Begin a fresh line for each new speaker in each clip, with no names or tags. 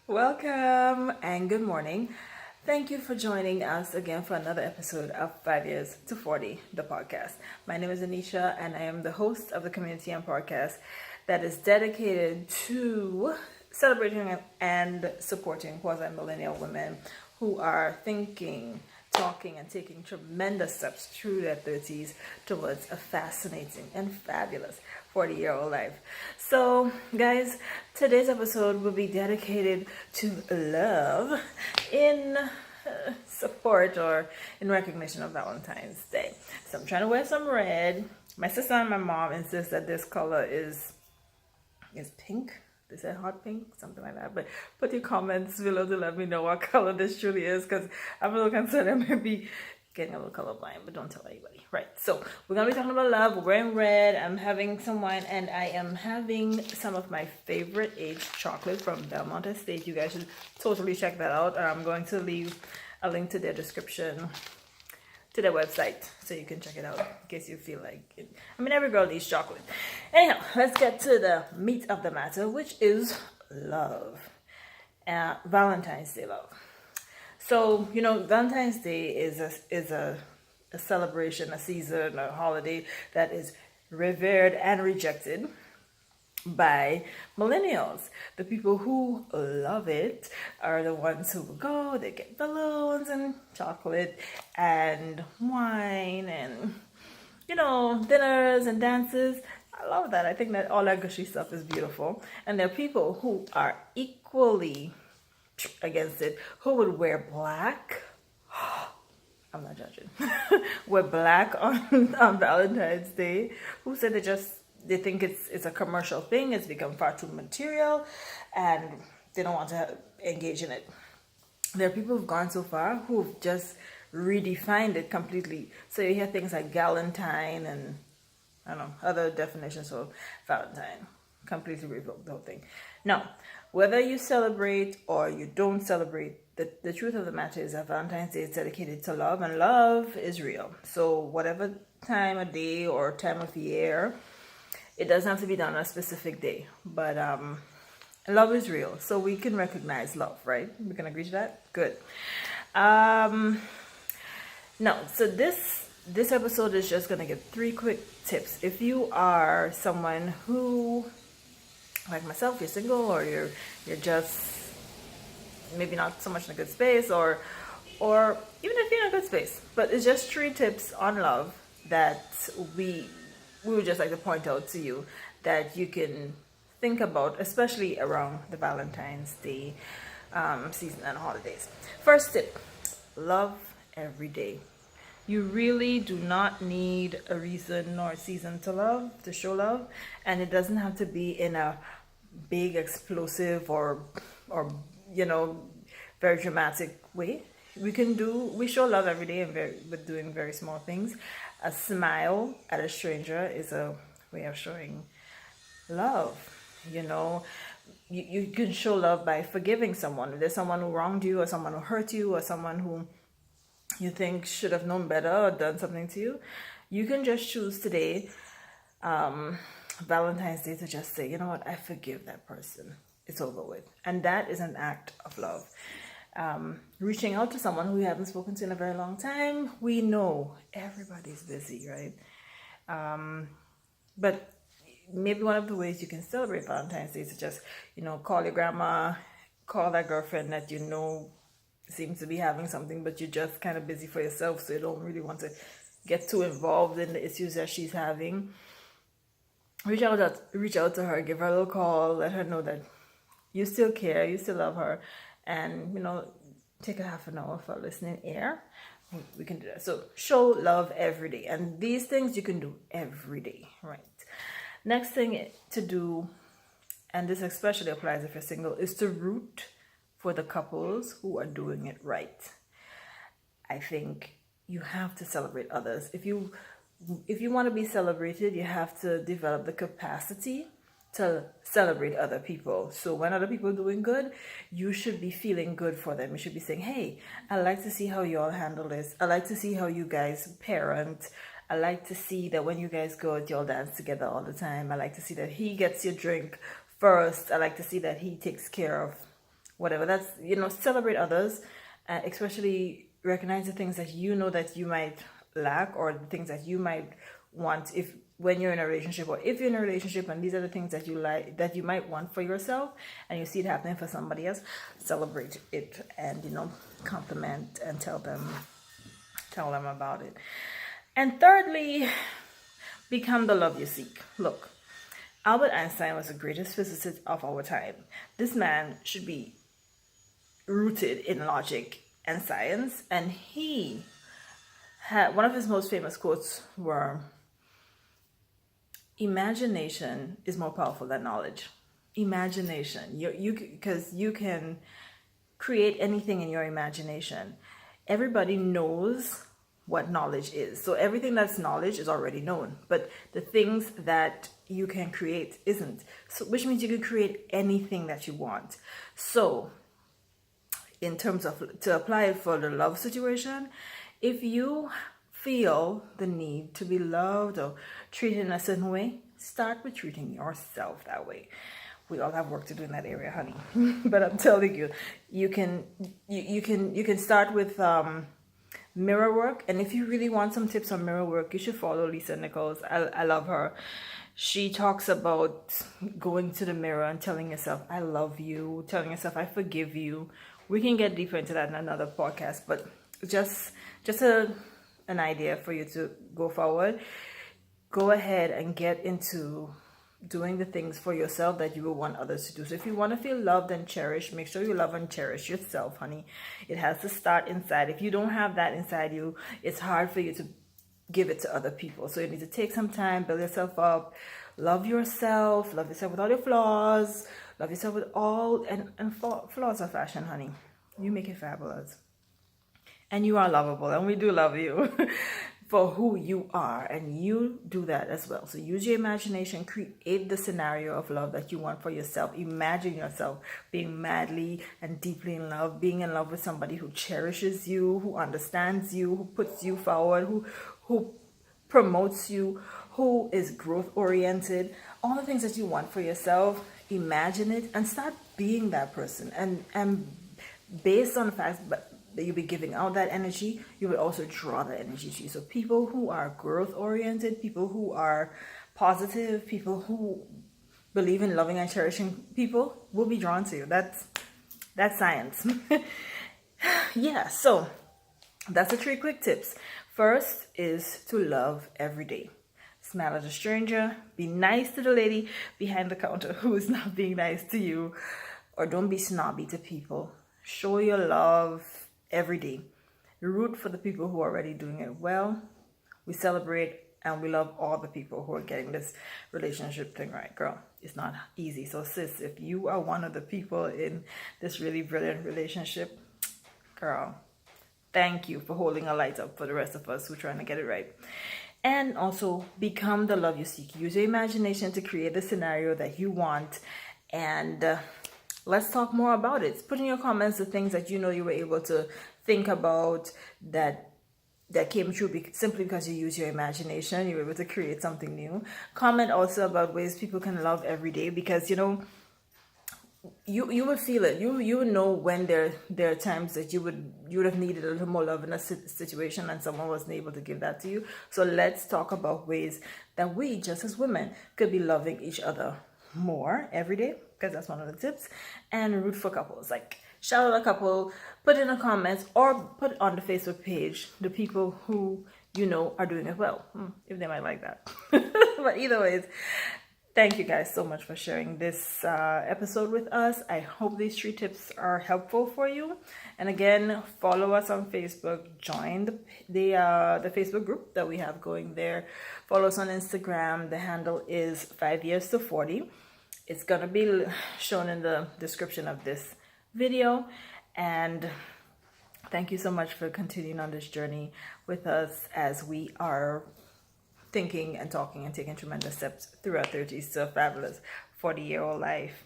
Welcome and good morning. Thank you for joining us again for another episode of 5 Years to 40, the podcast. My name is Anisha and I am the host of the Community and Podcast that is dedicated to celebrating and supporting quasi-millennial women who are thinking, talking, and taking tremendous steps through their 30s towards a fascinating and fabulous 40-year-old life. So, guys, today's episode will be dedicated to love in support or in recognition of Valentine's Day. So, I'm trying to wear some red. My sister and my mom insist that this color is pink. They say hot pink, something like that. But put your comments below to let me know what color this truly is, because I'm a little concerned I may be getting a little colorblind, but don't tell anybody. Right, so we're gonna be talking about love. We're wearing red. I'm having some wine, and I am having some of my favorite aged chocolate from Belmont Estate. You guys should totally check that out. I'm going to leave a link to their description, to their website, so you can check it out in case you feel like it. I mean, every girl needs chocolate. Anyhow, let's get to the meat of the matter, which is love. Valentine's Day love. So, Valentine's Day is a celebration, a season, a holiday that is revered and rejected by millennials. The people who love it are the ones who will go, they get balloons and chocolate and wine and, dinners and dances. I love that. I think that all that gushy stuff is beautiful. And there are people who are equally against it, who would wear black. I'm not judging. Wear black on Valentine's Day. Who said they think it's a commercial thing, it's become far too material, and they don't want to engage in it. There are people who've gone so far who've just redefined it completely. So you hear things like galentine and I don't know, other definitions of Valentine. Completely revoked the whole thing. Now, whether you celebrate or you don't celebrate, the truth of the matter is that Valentine's Day is dedicated to love, and love is real. So whatever time of day or time of year, it doesn't have to be done on a specific day. But love is real. So we can recognize love, right? We can agree to that? Good. No, so this episode is just gonna give 3 quick tips. If you are someone who, like myself, you're single, or you're just maybe not so much in a good space, or even if you're in a good space, but it's just 3 tips on love that we would just like to point out to you that you can think about, especially around the Valentine's Day season and holidays. First tip: love every day. You really do not need a reason or a season to love, to show love, and it doesn't have to be in a big, explosive or very dramatic way. We show love every day with doing very small things. A smile at a stranger is a way of showing love. You can show love by forgiving someone. If there's someone who wronged you, or someone who hurt you, or someone who you think should have known better or done something to you, you can just choose today, Valentine's Day, to just say, you know what, I forgive that person. It's over with. And that is an act of love. Reaching out to someone who you haven't spoken to in a very long time. We know everybody's busy, right? But maybe one of the ways you can celebrate Valentine's Day is to just, call your grandma, call that girlfriend that seems to be having something, but you're just kind of busy for yourself, so you don't really want to get too involved in the issues that she's having. Reach out to her, give her a little call, let her know that you still care, you still love her, and take a half an hour for listening ear. We can do that. So show love every day, and these things you can do every day, right? Next thing to do, and this especially applies if you're single, is to root for the couples who are doing it right. I think you have to celebrate others. If you want to be celebrated, you have to develop the capacity to celebrate other people. So when other people are doing good, you should be feeling good for them. You should be saying, hey, I like to see how you all handle this. I like to see how you guys parent. I like to see that when you guys go out, you all dance together all the time. I like to see that he gets your drink first. I like to see that he takes care of whatever. That's, celebrate others, especially recognize the things that you know that you might lack, or the things that you might want when you're in a relationship, or if you're in a relationship and these are the things that you like, that you might want for yourself, and you see it happening for somebody else. Celebrate it, and compliment and tell them about it. And thirdly, become the love you seek. Look, Albert Einstein was the greatest physicist of our time. This man should be rooted in logic and science, and he had one of his most famous quotes were, imagination is more powerful than knowledge. Imagination, because you can create anything in your imagination. Everybody knows what knowledge is, so everything that's knowledge is already known, but the things that you can create isn't, so which means you can create anything that you want. So in terms of, to apply it for the love situation, if you feel the need to be loved or treated in a certain way, start with treating yourself that way. We all have work to do in that area, honey. But I'm telling you, you can start with mirror work. And if you really want some tips on mirror work, you should follow Lisa Nichols. I love her. She talks about going to the mirror and telling yourself, I love you, telling yourself, I forgive you. We can get deeper into that in another podcast, but just an idea for you to go forward. Go ahead and get into doing the things for yourself that you will want others to do. So if you want to feel loved and cherished, make sure you love and cherish yourself, honey. It has to start inside. If you don't have that inside you, it's hard for you to give it to other people. So you need to take some time, build yourself up, love yourself with all your flaws, love yourself with all, and flaws are fashion, honey. You make it fabulous. And you are lovable, and we do love you for who you are, and you do that as well. So use your imagination, create the scenario of love that you want for yourself. Imagine yourself being madly and deeply in love, being in love with somebody who cherishes you, who understands you, who puts you forward, who promotes you, who is growth oriented. All the things that you want for yourself, imagine it and start being that person. And based on the fact that you'll be giving out that energy, you will also draw that energy to you. So people who are growth oriented, people who are positive, people who believe in loving and cherishing people will be drawn to you. That's science. Yeah, so that's the 3 quick tips. First is to love every day. Smile at a stranger, be nice to the lady behind the counter who is not being nice to you, or don't be snobby to people. Show your love every day. Root for the people who are already doing it well. We celebrate and we love all the people who are getting this relationship thing right, girl. It's not easy. So sis, if you are one of the people in this really brilliant relationship, girl, thank you for holding a light up for the rest of us who are trying to get it right. And also become the love you seek. Use your imagination to create the scenario that you want, and let's talk more about it. Put in your comments the things that you know you were able to think about that came true simply because you use your imagination. You were able to create something new. Comment also about ways people can love every day, because you would feel it. You would know when there are times that you would have needed a little more love in a situation and someone wasn't able to give that to you. So let's talk about ways that we, just as women, could be loving each other more every day, because that's one of the tips. And root for couples, like shout out a couple, put in the comments or put on the Facebook page the people who you know are doing it well, if they might like that. But either ways, thank you guys so much for sharing this episode with us. I hope these 3 tips are helpful for you. And again, follow us on Facebook. Join the Facebook group that we have going there. Follow us on Instagram. The handle is 5 years to 40. It's gonna be shown in the description of this video. And thank you so much for continuing on this journey with us as we are thinking and talking and taking tremendous steps through our 30s to a fabulous 40-year-old life.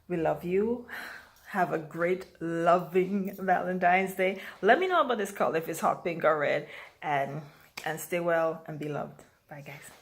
We love you. Have a great, loving Valentine's Day. Let me know about this color, if it's hot pink or red, and stay well and be loved. Bye, guys.